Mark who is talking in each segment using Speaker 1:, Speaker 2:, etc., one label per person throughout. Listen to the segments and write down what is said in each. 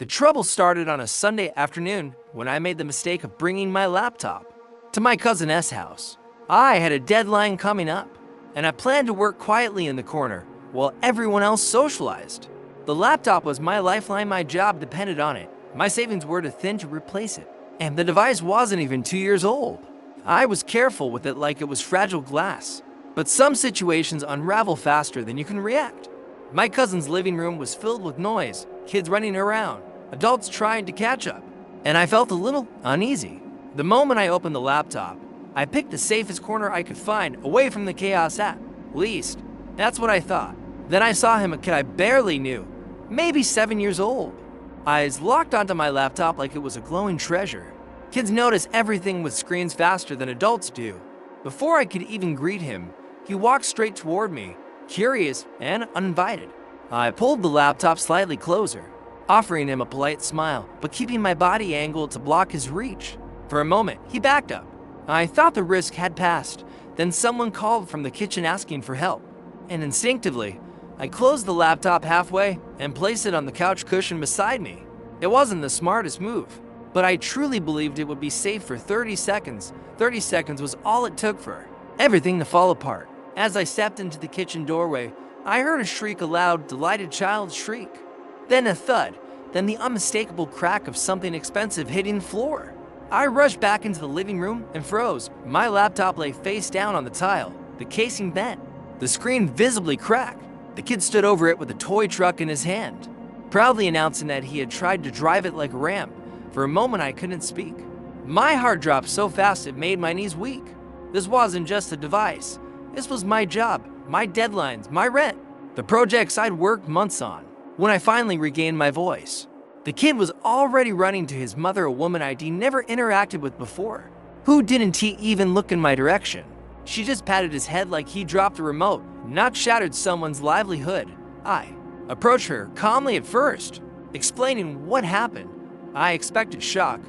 Speaker 1: The trouble started on a Sunday afternoon when I made the mistake of bringing my laptop to my cousin S house. I had a deadline coming up, and I planned to work quietly in the corner while everyone else socialized. The laptop was my lifeline, my job depended on it. My savings were too thin to replace it, and the device wasn't even 2 years old. I was careful with it like it was fragile glass, but some situations unravel faster than you can react. My cousin's living room was filled with noise, kids running around, adults trying to catch up, and I felt a little uneasy. The moment I opened the laptop, I picked the safest corner I could find away from the chaos at least. That's what I thought. Then I saw him, a kid I barely knew, maybe 7 years old. Eyes locked onto my laptop like it was a glowing treasure. Kids notice everything with screens faster than adults do. Before I could even greet him, he walked straight toward me, curious and uninvited. I pulled the laptop slightly closer, offering him a polite smile, but keeping my body angled to block his reach. For a moment, he backed up. I thought the risk had passed. Then someone called from the kitchen asking for help, and instinctively, I closed the laptop halfway and placed it on the couch cushion beside me. It wasn't the smartest move, but I truly believed it would be safe for 30 seconds. 30 seconds was all it took for everything to fall apart. As I stepped into the kitchen doorway, I heard a shriek, a loud, delighted child's shriek. Then a thud, then the unmistakable crack of something expensive hitting the floor. I rushed back into the living room and froze. My laptop lay face down on the tile, the casing bent, the screen visibly cracked. The kid stood over it with a toy truck in his hand, proudly announcing that he had tried to drive it like a ramp. For a moment, I couldn't speak. My heart dropped so fast it made my knees weak. This wasn't just a device. This was my job, my deadlines, my rent, the projects I'd worked months on. When I finally regained my voice, the kid was already running to his mother, a woman I'd never interacted with before, who didn't even look in my direction. She just patted his head like he dropped a remote, not shattered someone's livelihood. I approached her calmly at first, explaining what happened. I expected shock.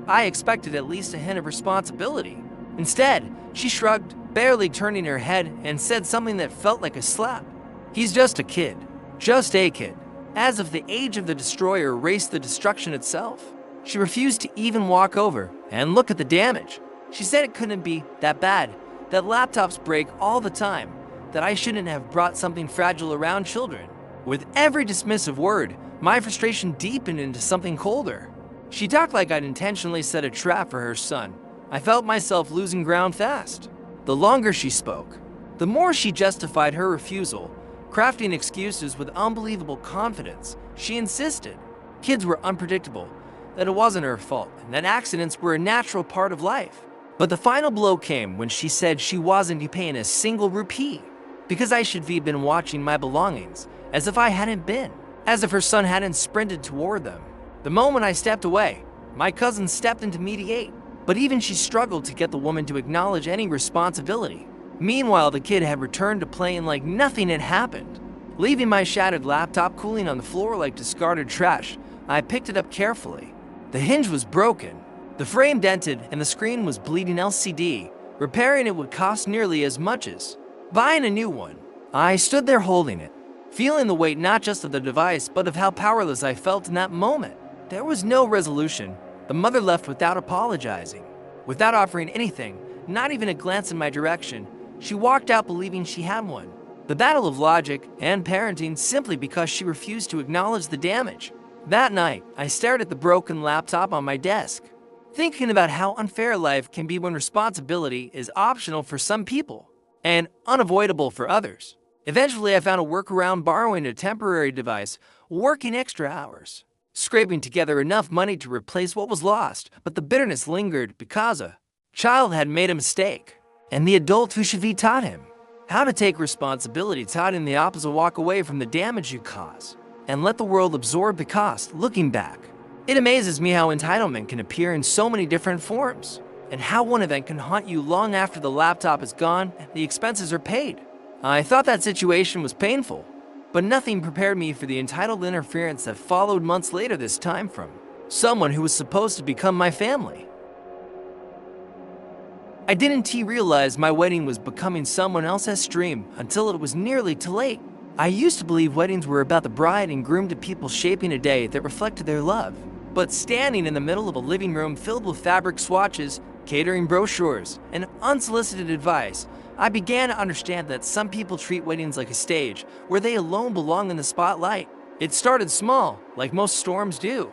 Speaker 1: I expected at least a hint of responsibility. Instead, she shrugged, barely turning her head, and said something that felt like a slap. He's just a kid. Just a kid. As if the age of the destroyer erased the destruction itself. She refused to even walk over and look at the damage. She said it couldn't be that bad, that laptops break all the time, that I shouldn't have brought something fragile around children. With every dismissive word, my frustration deepened into something colder. She talked like I'd intentionally set a trap for her son. I felt myself losing ground fast. The longer she spoke, the more she justified her refusal, crafting excuses with unbelievable confidence. She insisted kids were unpredictable, that it wasn't her fault, and that accidents were a natural part of life. But the final blow came when she said she wasn't paying a single rupee because I should have been watching my belongings, as if I hadn't been, as if her son hadn't sprinted toward them. The moment I stepped away, my cousin stepped in to mediate, but even she struggled to get the woman to acknowledge any responsibility. Meanwhile, the kid had returned to playing like nothing had happened. Leaving my shattered laptop cooling on the floor like discarded trash, I picked it up carefully. The hinge was broken, the frame dented, and the screen was bleeding LCD. Repairing it would cost nearly as much as buying a new one. I stood there holding it, feeling the weight not just of the device, but of how powerless I felt in that moment. There was no resolution. The mother left without apologizing, without offering anything, not even a glance in my direction. She walked out believing she had won the battle of logic and parenting simply because she refused to acknowledge the damage. That night, I stared at the broken laptop on my desk, thinking about how unfair life can be when responsibility is optional for some people and unavoidable for others. Eventually, I found a workaround, borrowing a temporary device, working extra hours, scraping together enough money to replace what was lost, but the bitterness lingered because a child had made a mistake, and the adult who should be taught him how to take responsibility taught him the opposite: walk away from the damage you cause and let the world absorb the cost. Looking back, it amazes me how entitlement can appear in so many different forms, and how one event can haunt you long after the laptop is gone and the expenses are paid. I thought that situation was painful, but nothing prepared me for the entitled interference that followed months later, this time from someone who was supposed to become my family. I didn't realize my wedding was becoming someone else's dream until it was nearly too late. I used to believe weddings were about the bride and groom to people shaping a day that reflected their love. But standing in the middle of a living room filled with fabric swatches, catering brochures, and unsolicited advice, I began to understand that some people treat weddings like a stage where they alone belong in the spotlight. It started small, like most storms do.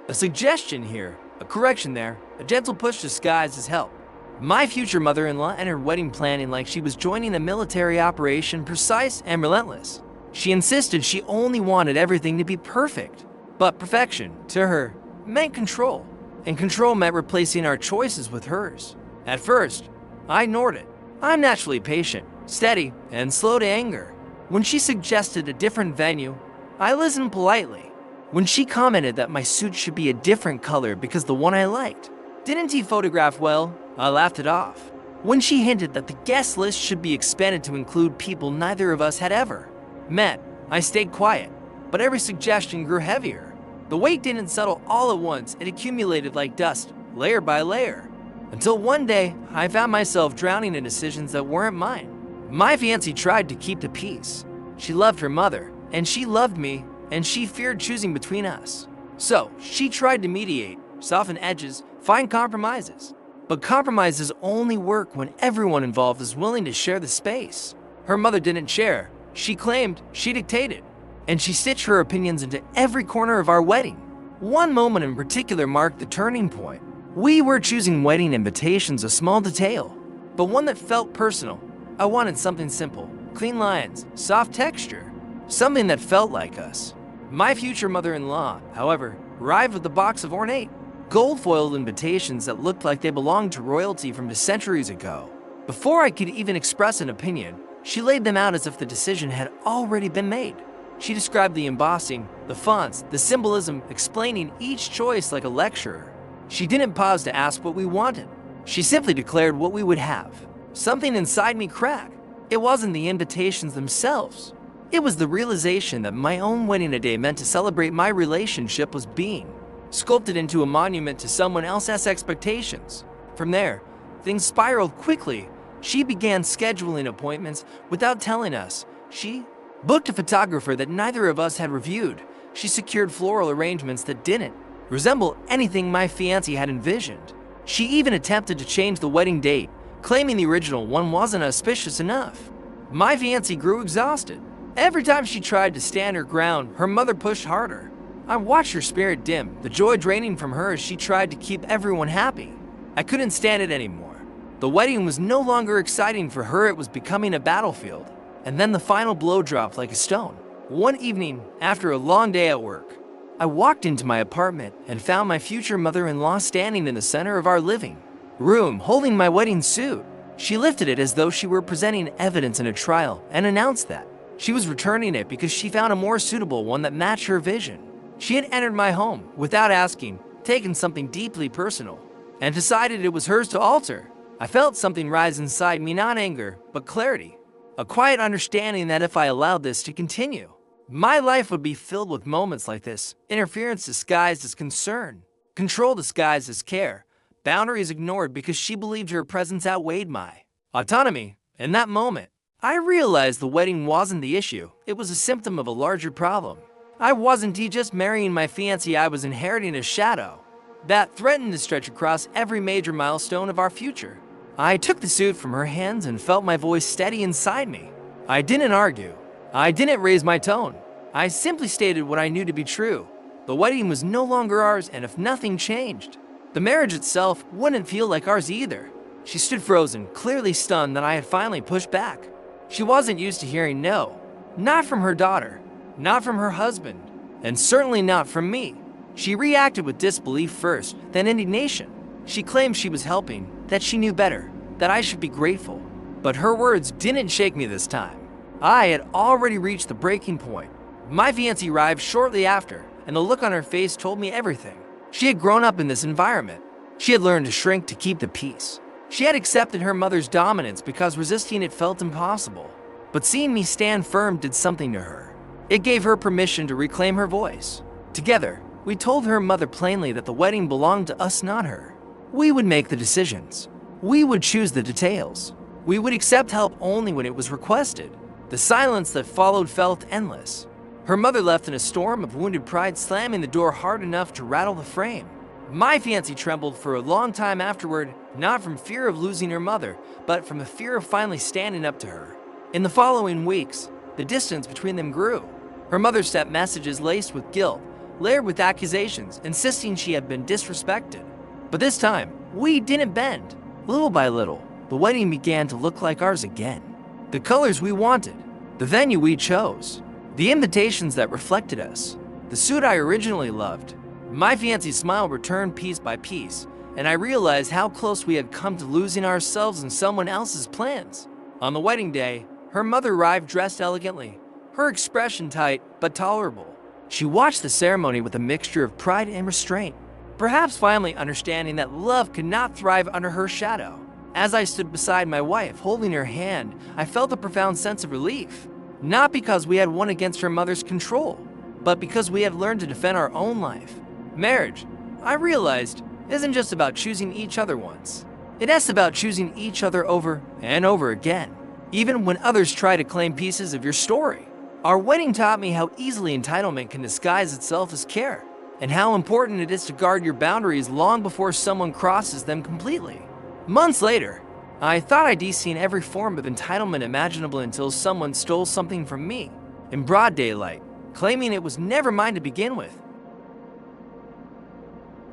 Speaker 1: A suggestion here, a correction there, a gentle push disguised as help. My future mother-in-law entered wedding planning like she was joining a military operation, precise and relentless. She insisted she only wanted everything to be perfect. But perfection, to her, meant control. And control meant replacing our choices with hers. At first, I ignored it. I'm naturally patient, steady, and slow to anger. When she suggested a different venue, I listened politely. When she commented that my suit should be a different color because the one I liked didn't he photograph well, I laughed it off. When she hinted that the guest list should be expanded to include people neither of us had ever met, I stayed quiet, but every suggestion grew heavier. The weight didn't settle all at once, it accumulated like dust, layer by layer. Until one day, I found myself drowning in decisions that weren't mine. My fiancée tried to keep the peace. She loved her mother, and she loved me, and she feared choosing between us. So, she tried to mediate, soften edges, find compromises. But compromises only work when everyone involved is willing to share the space. Her mother didn't share. She claimed, she dictated. And she stitched her opinions into every corner of our wedding. One moment in particular marked the turning point. We were choosing wedding invitations, a small detail, but one that felt personal. I wanted something simple, clean lines, soft texture, something that felt like us. My future mother-in-law, however, arrived with a box of ornate, gold-foiled invitations that looked like they belonged to royalty from centuries ago. Before I could even express an opinion, she laid them out as if the decision had already been made. She described the embossing, the fonts, the symbolism, explaining each choice like a lecturer. She didn't pause to ask what we wanted. She simply declared what we would have. Something inside me cracked. It wasn't the invitations themselves. It was the realization that my own wedding today meant to celebrate my relationship was being sculpted into a monument to someone else's expectations. From there, things spiraled quickly. She began scheduling appointments without telling us. She booked a photographer that neither of us had reviewed. She secured floral arrangements that didn't resemble anything my fiancé had envisioned. She even attempted to change the wedding date, claiming the original one wasn't auspicious enough. My fiancé grew exhausted. Every time she tried to stand her ground, her mother pushed harder. I watched her spirit dim, the joy draining from her as she tried to keep everyone happy. I couldn't stand it anymore. The wedding was no longer exciting for her, it was becoming a battlefield. And then the final blow dropped like a stone. One evening, after a long day at work, I walked into my apartment and found my future mother-in-law standing in the center of our living room, holding my wedding suit. She lifted it as though she were presenting evidence in a trial and announced that she was returning it because she found a more suitable one that matched her vision. She had entered my home without asking, taken something deeply personal, and decided it was hers to alter. I felt something rise inside me, not anger, but clarity. A quiet understanding that if I allowed this to continue, my life would be filled with moments like this. Interference disguised as concern, control disguised as care, boundaries ignored because she believed her presence outweighed my autonomy. In that moment, I realized the wedding wasn't the issue. It was a symptom of a larger problem. I wasn't just marrying my fiancé, I was inheriting a shadow that threatened to stretch across every major milestone of our future. I took the suit from her hands and felt my voice steady inside me. I didn't argue. I didn't raise my tone. I simply stated what I knew to be true. The wedding was no longer ours, and if nothing changed, the marriage itself wouldn't feel like ours either. She stood frozen, clearly stunned that I had finally pushed back. She wasn't used to hearing no. Not from her daughter, not from her husband, and certainly not from me. She reacted with disbelief first, then indignation. She claimed she was helping, that she knew better, that I should be grateful. But her words didn't shake me this time. I had already reached the breaking point. My fiancée arrived shortly after, and the look on her face told me everything. She had grown up in this environment. She had learned to shrink to keep the peace. She had accepted her mother's dominance because resisting it felt impossible. But seeing me stand firm did something to her. It gave her permission to reclaim her voice. Together, we told her mother plainly that the wedding belonged to us, not her. We would make the decisions. We would choose the details. We would accept help only when it was requested. The silence that followed felt endless. Her mother left in a storm of wounded pride, slamming the door hard enough to rattle the frame. My fiancée trembled for a long time afterward, not from fear of losing her mother, but from the fear of finally standing up to her. In the following weeks, the distance between them grew. Her mother sent messages laced with guilt, layered with accusations, insisting she had been disrespected. But this time, we didn't bend. Little by little, the wedding began to look like ours again. The colors we wanted, the venue we chose, the invitations that reflected us, the suit I originally loved. My fiancée's smile returned piece by piece, and I realized how close we had come to losing ourselves in someone else's plans. On the wedding day, her mother arrived dressed elegantly, her expression tight but tolerable. She watched the ceremony with a mixture of pride and restraint, perhaps finally understanding that love could not thrive under her shadow. As I stood beside my wife, holding her hand, I felt a profound sense of relief. Not because we had won against her mother's control, but because we had learned to defend our own life. Marriage, I realized, isn't just about choosing each other once. It is about choosing each other over and over again, even when others try to claim pieces of your story. Our wedding taught me how easily entitlement can disguise itself as care, and how important it is to guard your boundaries long before someone crosses them completely. Months later, I thought I'd seen every form of entitlement imaginable until someone stole something from me, in broad daylight, claiming it was never mine to begin with.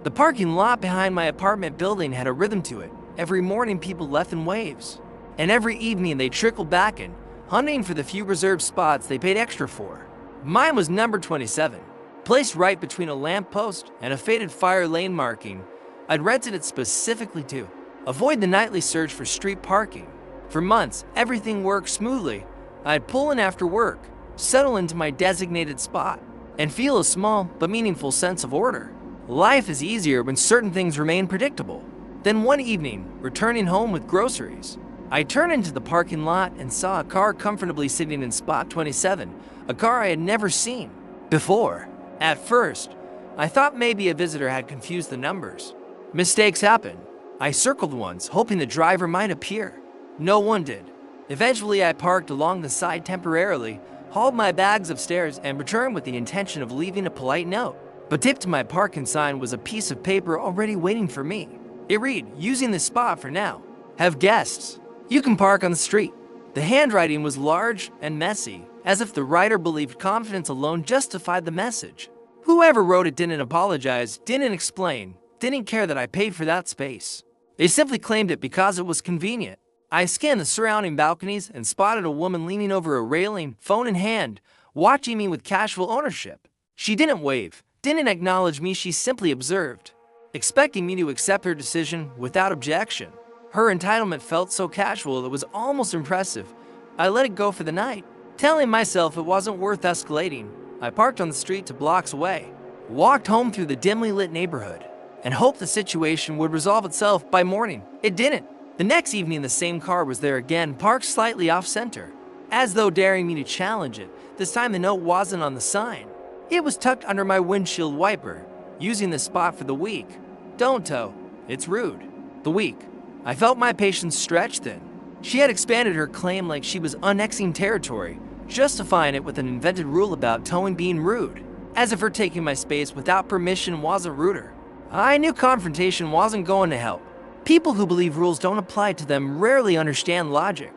Speaker 1: The parking lot behind my apartment building had a rhythm to it. Every morning people left in waves, and every evening they trickled back in, hunting for the few reserved spots they paid extra for. Mine was number 27, placed right between a lamppost and a faded fire lane marking. I'd rented it specifically to avoid the nightly surge for street parking. For months, everything worked smoothly. I'd pull in after work, settle into my designated spot, and feel a small but meaningful sense of order. Life is easier when certain things remain predictable. Then one evening, returning home with groceries, I turned into the parking lot and saw a car comfortably sitting in spot 27, a car I had never seen before. At first, I thought maybe a visitor had confused the numbers. Mistakes happen. I circled once, hoping the driver might appear. No one did. Eventually, I parked along the side temporarily, hauled my bags upstairs, and returned with the intention of leaving a polite note. But tipped to my parking sign was a piece of paper already waiting for me. It read, "Using this spot for now. Have guests. You can park on the street." The handwriting was large and messy, as if the writer believed confidence alone justified the message. Whoever wrote it didn't apologize, didn't explain, didn't care that I paid for that space. They simply claimed it because it was convenient. I scanned the surrounding balconies and spotted a woman leaning over a railing, phone in hand, watching me with casual ownership. She didn't wave, didn't acknowledge me, she simply observed, expecting me to accept her decision without objection. Her entitlement felt so casual it was almost impressive. I let it go for the night, telling myself it wasn't worth escalating. I parked on the street 2 blocks away, walked home through the dimly lit neighborhood, and hoped the situation would resolve itself by morning. It didn't. The next evening, the same car was there again, parked slightly off-center, as though daring me to challenge it. This time the note wasn't on the sign. It was tucked under my windshield wiper. "Using this spot for the week. Don't tow. It's rude." The week. I felt my patience stretch thin. She had expanded her claim like she was annexing territory, justifying it with an invented rule about towing being rude, as if her taking my space without permission wasn't ruder. I knew confrontation wasn't going to help. People who believe rules don't apply to them rarely understand logic.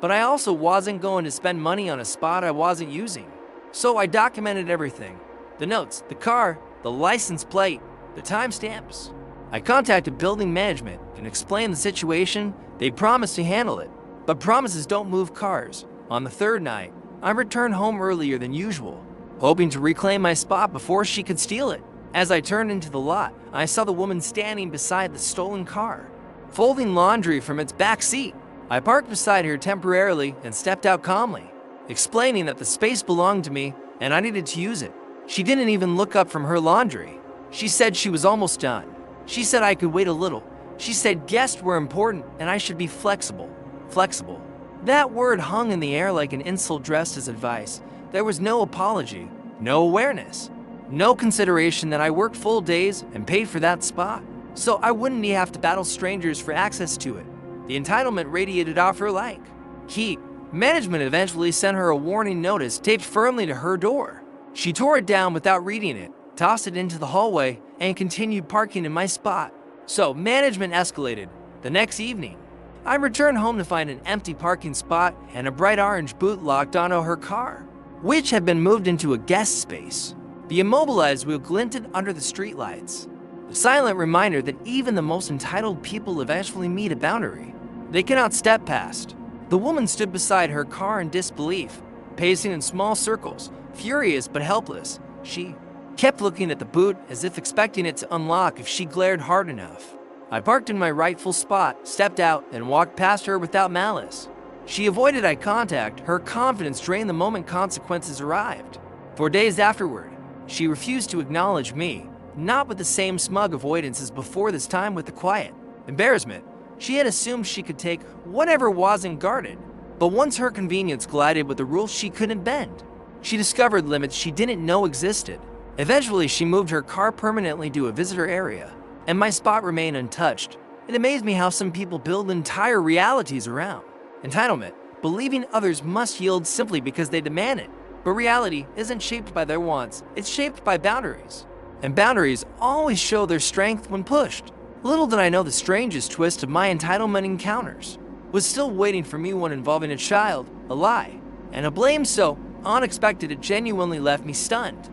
Speaker 1: But I also wasn't going to spend money on a spot I wasn't using. So I documented everything. The notes, the car, the license plate, the timestamps. I contacted building management and explained the situation. They promised to handle it, but promises don't move cars. On the third night, I returned home earlier than usual, hoping to reclaim my spot before she could steal it. As I turned into the lot, I saw the woman standing beside the stolen car, folding laundry from its back seat. I parked beside her temporarily and stepped out calmly, explaining that the space belonged to me and I needed to use it. She didn't even look up from her laundry. She said she was almost done. She said I could wait a little. She said guests were important and I should be flexible. Flexible. That word hung in the air like an insult dressed as advice. There was no apology, no awareness, no consideration that I worked full days and paid for that spot, so I wouldn't have to battle strangers for access to it. The entitlement radiated off her like heat, Management eventually sent her a warning notice taped firmly to her door. She tore it down without reading it, tossed it into the hallway, and continued parking in my spot. So management escalated. The next evening, I returned home to find an empty parking spot and a bright orange boot locked onto her car, which had been moved into a guest space. The immobilized wheel glinted under the streetlights, a silent reminder that even the most entitled people eventually meet a boundary they cannot step past. The woman stood beside her car in disbelief, pacing in small circles, furious but helpless. She kept looking at the boot as if expecting it to unlock if she glared hard enough. I parked in my rightful spot, stepped out, and walked past her without malice. She avoided eye contact, her confidence drained the moment consequences arrived. For days afterward, she refused to acknowledge me, not with the same smug avoidance as before, this time with the quiet embarrassment. She had assumed she could take whatever wasn't guarded, but once her convenience collided with the rules she couldn't bend, she discovered limits she didn't know existed. Eventually, she moved her car permanently to a visitor area, and my spot remained untouched. It amazed me how some people build entire realities around entitlement, believing others must yield simply because they demand it. But reality isn't shaped by their wants, it's shaped by boundaries. And boundaries always show their strength when pushed. Little did I know the strangest twist of my entitlement encounters was still waiting for me, one involving a child, a lie, and a blame so unexpected it genuinely left me stunned.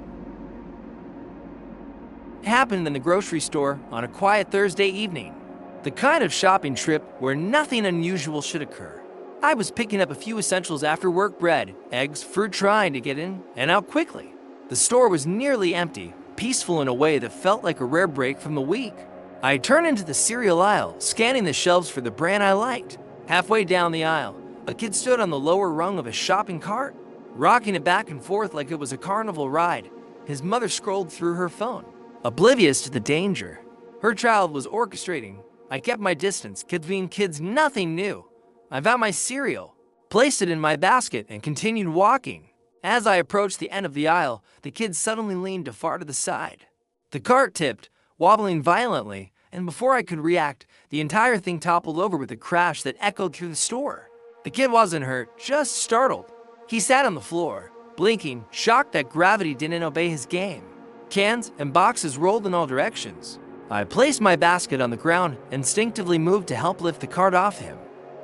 Speaker 1: It happened in the grocery store on a quiet Thursday evening, the kind of shopping trip where nothing unusual should occur. I was picking up a few essentials after work: bread, eggs, fruit, trying to get in and out quickly. The store was nearly empty, peaceful in a way that felt like a rare break from the week. I turned into the cereal aisle, scanning the shelves for the brand I liked. Halfway down the aisle, a kid stood on the lower rung of a shopping cart, rocking it back and forth like it was a carnival ride. His mother scrolled through her phone, oblivious to the danger her child was orchestrating. I kept my distance, kids being kids, nothing new. I found my cereal, placed it in my basket, and continued walking. As I approached the end of the aisle, the kid suddenly leaned far to the side. The cart tipped, wobbling violently, and before I could react, the entire thing toppled over with a crash that echoed through the store. The kid wasn't hurt, just startled. He sat on the floor, blinking, shocked that gravity didn't obey his game. Cans and boxes rolled in all directions. I placed my basket on the ground, instinctively moved to help lift the cart off him.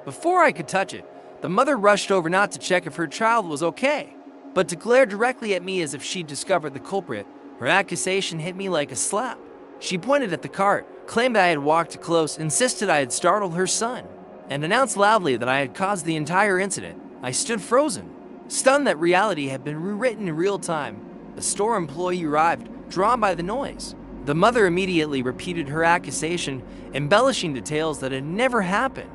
Speaker 1: Before I could touch it, the mother rushed over not to check if her child was okay, but to glare directly at me as if she'd discovered the culprit. Her accusation hit me like a slap. She pointed at the cart, claimed that I had walked too close, insisted I had startled her son, and announced loudly that I had caused the entire incident. I stood frozen, stunned that reality had been rewritten in real time. A store employee arrived, drawn by the noise. The mother immediately repeated her accusation, embellishing details that had never happened,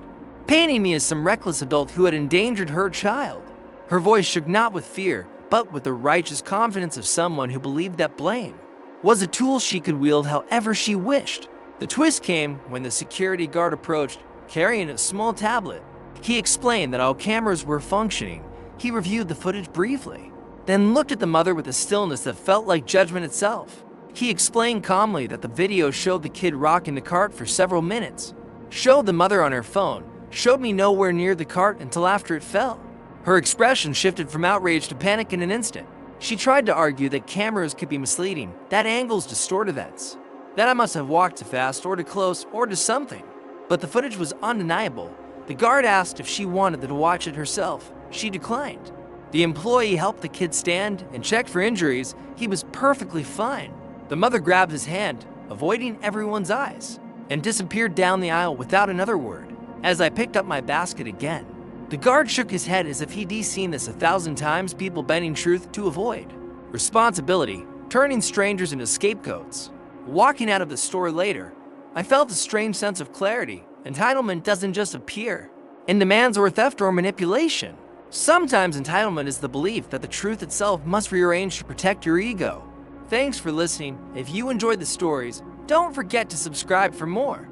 Speaker 1: painting me as some reckless adult who had endangered her child. Her voice shook not with fear, but with the righteous confidence of someone who believed that blame was a tool she could wield however she wished. The twist came when the security guard approached, carrying a small tablet. He explained that all cameras were functioning. He reviewed the footage briefly, then looked at the mother with a stillness that felt like judgment itself. He explained calmly that the video showed the kid rocking the cart for several minutes, showed the mother on her phone, showed me nowhere near the cart until after it fell. Her expression shifted from outrage to panic in an instant. She tried to argue that cameras could be misleading, that angles distort events, that I must have walked too fast or too close or to something. But the footage was undeniable. The guard asked if she wanted to watch it herself. She declined. The employee helped the kid stand and checked for injuries. He was perfectly fine. The mother grabbed his hand, avoiding everyone's eyes, and disappeared down the aisle without another word. As I picked up my basket again, the guard shook his head as if he'd seen this 1,000 times, people bending truth to avoid responsibility, turning strangers into scapegoats. Walking out of the store later, I felt a strange sense of clarity. Entitlement doesn't just appear in demands or theft or manipulation. Sometimes entitlement is the belief that the truth itself must rearrange to protect your ego. Thanks for listening. If you enjoyed the stories, don't forget to subscribe for more.